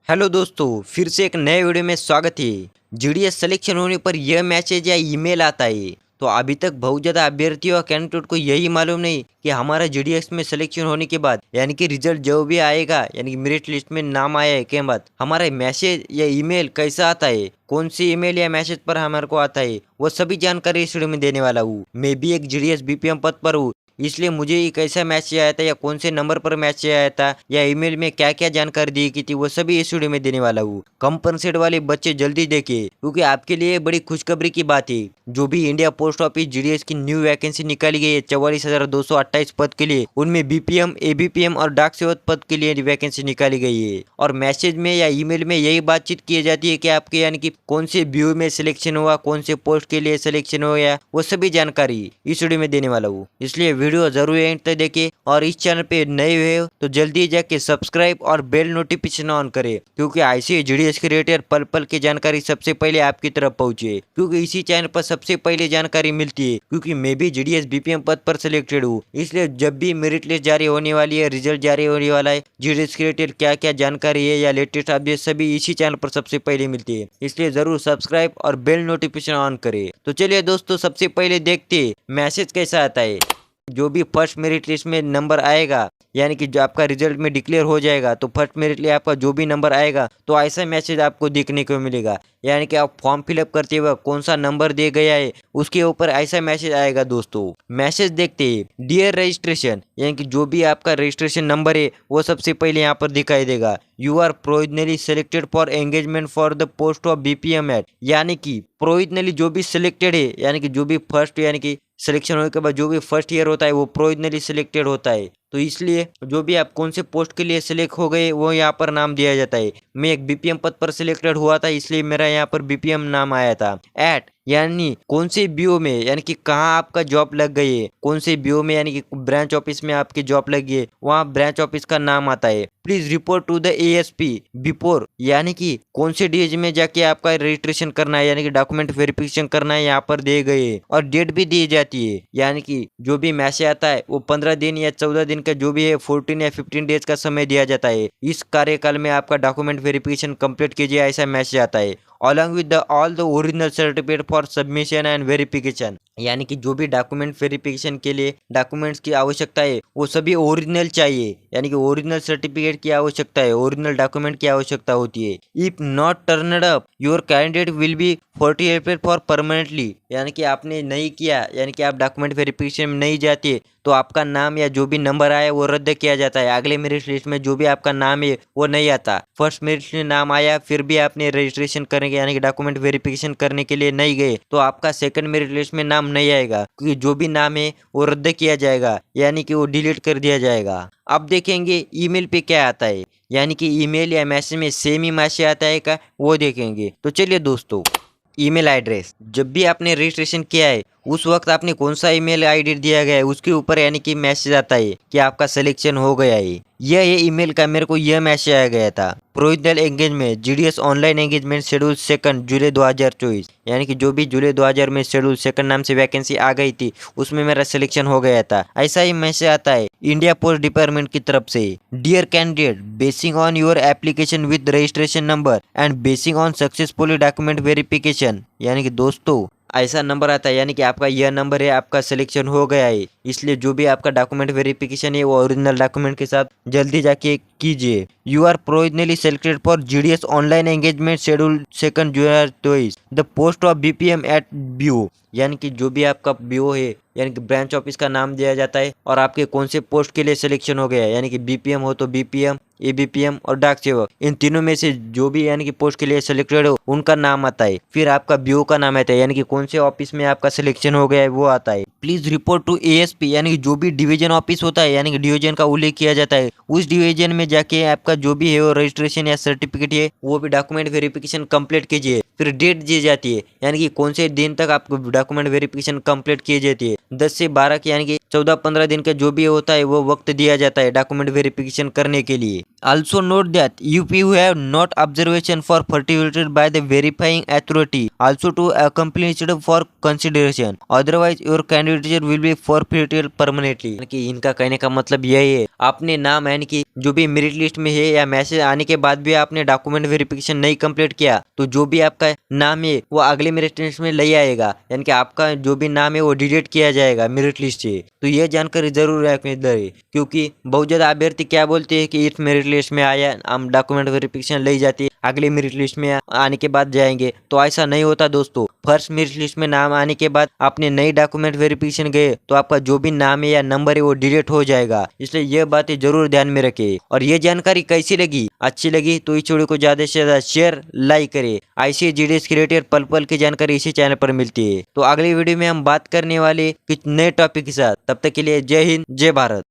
Hello दोस्तों, फिर से एक नए वीडियो में स्वागत है। जीडीएस सिलेक्शन होने पर यह मैसेज या ईमेल आता है। तो अभी तक बहुत ज़्यादा अभ्यर्थियों और कैंडिडेट को यही मालूम नहीं कि हमारा जीडीएस में सिलेक्शन होने के बाद यानी कि रिजल्ट जो भी आएगा यानी कि मेरिट लिस्ट में नाम आया है के बाद हमारा मैसेज या ईमेल कैसा आता है, कौन सी ईमेल या मैसेज पर हमारे को आता है, वो सभी जानकारी इस वीडियो में देने वाला हूँ। मैं भी एक जीडीएस बीपीएम पद पर हूँ, इसलिए मुझे ये कैसा मैसेज आया था या कौन से नंबर पर मैसेज आया था या ईमेल में क्या क्या जानकारी दी की थी, वो सभी इस वीडियो में देने वाला हूँ। कंपनसेट वाले बच्चे जल्दी देखिए, क्योंकि आपके लिए बड़ी खुशखबरी की बात है। जो भी इंडिया पोस्ट ऑफिस जीडीएस की न्यू वैकेंसी निकाली गई है 44,228 पद के लिए, उनमें बीपीएम, एबीपीएम और डाक सेवक पद के लिए वैकेंसी निकाली गई है। और मैसेज में या ईमेल में यही बातचीत की जाती है कि आपके यानी कि कौन से व्यू में सिलेक्शन हुआ, कौन से पोस्ट के लिए सिलेक्शन हुआ, वो सभी जानकारी इस वीडियो में देने वाला हूँ। इसलिए वीडियो जरूर एंड तक देखें और इस चैनल पे नए हुए तो जल्दी जाके सब्सक्राइब और बेल नोटिफिकेशन ऑन करें, क्योंकि ऐसे जीडीएस के रिलेटेड पल पल की जानकारी सबसे पहले आपकी तरफ पहुंचे। क्योंकि इसी चैनल पर सबसे पहले जानकारी मिलती है, क्योंकि मैं भी जीडीएस बीपीएम पद पर सिलेक्टेड हूँ। इसलिए जब भी मेरिट लिस्ट जारी होने वाली है, रिजल्ट जारी होने वाला है, जीडीएस के रिलेटेड क्या क्या जानकारी है या लेटेस्ट अपडेट सभी इसी चैनल पर सबसे पहले मिलती है। इसलिए जरूर सब्सक्राइब और बेल नोटिफिकेशन ऑन करें। तो चलिए दोस्तों, सबसे पहले देखते हैं मैसेज कैसा आता है। जो भी फर्स्ट मेरिट लिस्ट में नंबर आएगा यानी कि जो आपका रिजल्ट में डिक्लेयर हो जाएगा, तो फर्स्ट मेरिट लिस्ट आपका जो भी नंबर आएगा तो ऐसा मैसेज आपको देखने को मिलेगा। यानी कि आप फॉर्म फिलअप करते हुए कौन सा नंबर दिया गया है उसके ऊपर ऐसा मैसेज आएगा। दोस्तों मैसेज देखते हैं, डियर रजिस्ट्रेशन, यानी कि जो भी आपका रजिस्ट्रेशन नंबर है वो सबसे पहले यहाँ पर दिखाई देगा। You are provisionally selected for engagement for the post of BPM at, यानी कि प्रोविजनली जो भी सिलेक्टेड है यानी कि जो भी फर्स्ट यानी कि सिलेक्शन होने के बाद जो भी फर्स्ट ईयर होता है वो प्रोविजनली सिलेक्टेड होता है। तो इसलिए जो भी आप कौन से पोस्ट के लिए सिलेक्ट हो गए वो यहाँ पर नाम दिया जाता है। मैं एक बीपीएम पद पर सिलेक्टेड हुआ था, इसलिए मेरा यहाँ पर बीपीएम नाम आया था। एट यानी कौन से बीओ में यानी कि कहाँ आपका जॉब लग गई है, कौन से बीओ में यानी कि ब्रांच ऑफिस में आपकी जॉब लगी है, वहाँ ब्रांच ऑफिस का नाम आता है। Please report to the ASP before, यानी कि कौन से डीएज में जाके आपका रजिस्ट्रेशन करना है यानी कि डॉक्यूमेंट वेरिफिकेशन करना है, यहाँ पर दिए गए हैं। और डेट भी दी जाती है, यानी कि जो भी मैसेज आता है वो 15 दिन या 14 दिन का जो भी है 14 या 15 डेज का समय दिया जाता है। इस कार्यकाल में आपका डॉक्यूमेंट वेरिफिकेशन कंप्लीट कीजिए, ऐसा मैसेज आता है। Along with all the original certificate for submission and verification, यानी कि जो भी डॉक्यूमेंट वेरिफिकेशन के लिए डॉक्यूमेंट्स की आवश्यकता है वो सभी ओरिजिनल चाहिए, यानी कि ओरिजिनल सर्टिफिकेट की आवश्यकता है, ओरिजिनल डॉक्यूमेंट की आवश्यकता होती है। If not turned up your candidate will be 48 for permanently, यानी कि आपने नहीं किया यानी कि आप डॉक्यूमेंट वेरिफिकेशन में नहीं जाते तो आपका नाम या जो भी नंबर आया वो रद्द किया जाता है। अगले मेरिट लिस्ट में जो भी आपका नाम है वो नहीं आता। फर्स्ट मेरिट लिस्ट में नाम आया फिर भी आपने रजिस्ट्रेशन करने यानी कि डॉक्यूमेंट वेरिफिकेशन करने के लिए नहीं गए तो आपका सेकंड मेरिट लिस्ट में नाम नहीं आएगा, क्योंकि जो भी नाम है वो रद्द किया जाएगा यानी कि वो डिलीट कर दिया जाएगा। अब देखेंगे ईमेल पे क्या आता है, यानी कि ईमेल या मैसेज में सेम ही मैसेज आता है का वो देखेंगे। तो चलिए दोस्तों, ईमेल एड्रेस, जब भी आपने रजिस्ट्रेशन किया है उस वक्त आपने कौन सा ईमेल आईडी दिया गया है उसके ऊपर यानी कि मैसेज आता है कि आपका सिलेक्शन हो गया है। ये ईमेल का मेरे को यह मैसेज आया गया था। Provisional engagement GDS online engagement schedule 2 July 2024, यानी कि जो भी जुलाई 2000 में शेड्यूल 2 नाम से वैकेंसी आ गई थी उसमें मेरा सिलेक्शन हो गया था, ऐसा ही मैसेज आता है इंडिया पोस्ट डिपार्टमेंट की तरफ से। Dear candidate, basing on your application with registration number and basing on successfully document verification, यानी कि दोस्तों ऐसा नंबर आता है यानी कि आपका यह नंबर है, आपका सिलेक्शन हो गया है। इसलिए जो भी आपका डॉक्यूमेंट वेरिफिकेशन है वो ओरिजिनल डॉक्यूमेंट के साथ जल्दी जाके कीजिए। You are provisionally selected for GDS online engagement schedule 2 July 2024 the post of BPM at BO, यानी कि जो भी आपका बीओ है यानी कि ब्रांच ऑफिस का नाम दिया जाता है और आपके कौन से पोस्ट के लिए सिलेक्शन हो गया है, यानी कि बीपीएम हो तो बीपीएम, एबीपीएम और डाक सेवक, इन तीनों में से जो भी यानी कि पोस्ट के लिए सिलेक्टेड हो उनका नाम आता है। फिर आपका बीओ का नाम आता है यानी कि कौन से ऑफिस में आपका सिलेक्शन हो गया है वो आता है। प्लीज रिपोर्ट टू एएसपी, यानी कि जो भी डिवीजन ऑफिस होता है यानी कि डिवीजन का उल्लेख किया जाता है, उस डिवीजन में जाके आपका जो भी है वो रजिस्ट्रेशन या सर्टिफिकेट है वो भी डॉक्यूमेंट वेरिफिकेशन कंप्लीट कीजिए। फिर डेट दी जाती है यानी कि कौन से दिन तक आपको डॉक्यूमेंट वेरिफिकेशन कंप्लीट की जाती है। 10 से 12 यानी कि 14-15 दिन का जो भी होता है वो वक्त दिया जाता है डॉक्यूमेंट वेरिफिकेशन करने के लिए। Also note that if you have not observation for certificated by the verifying authority, also to accompany it for consideration. Otherwise your candidature will be forfeited permanently. यानी कि इनका कहने का मतलब यही है, आपने नाम यानी कि जो भी मेरिट लिस्ट में है या मैसेज आने के बाद भी आपने डॉक्यूमेंट वेरिफिकेशन नहीं कंप्लीट किया, तो जो भी आपका नाम है वो अगले मेरिट लिस्ट में ले आएगा, यानी कि आपका जो भी नाम है वो डिलीट किया जाएगा मेरिट लिस्ट से। तो ये जानकारी जरूर रखनी चाहिए, क्योंकि बहुत ज़्यादा अभ्यर्थी क्या बोलते हैं कि इस मेरिट लिस्ट में आया, हम डॉक्यूमेंट वेरिफिकेशन ले जाती है, अगले मेरिट लिस्ट में आने के बाद जाएंगे। तो ऐसा नहीं होता दोस्तों। फर्स्ट मेरिट लिस्ट में नाम आने के बाद आपने नई डॉक्यूमेंट वेरिफिकेशन गए तो आपका जो भी नाम है या नंबर है वो डिलीट हो जाएगा। इसलिए ये बातें जरूर ध्यान में रखें। और ये जानकारी कैसी लगी, अच्छी लगी तो इस वीडियो को ज़्यादा से ज़्यादा शेयर लाइक करें। ऐसी GDS रिलेटेड पल पल की जानकारी इसी चैनल पर मिलती है। तो अगली वीडियो में हम बात करने वाले कुछ नए टॉपिक के साथ, तब तक के लिए जय हिंद जय भारत।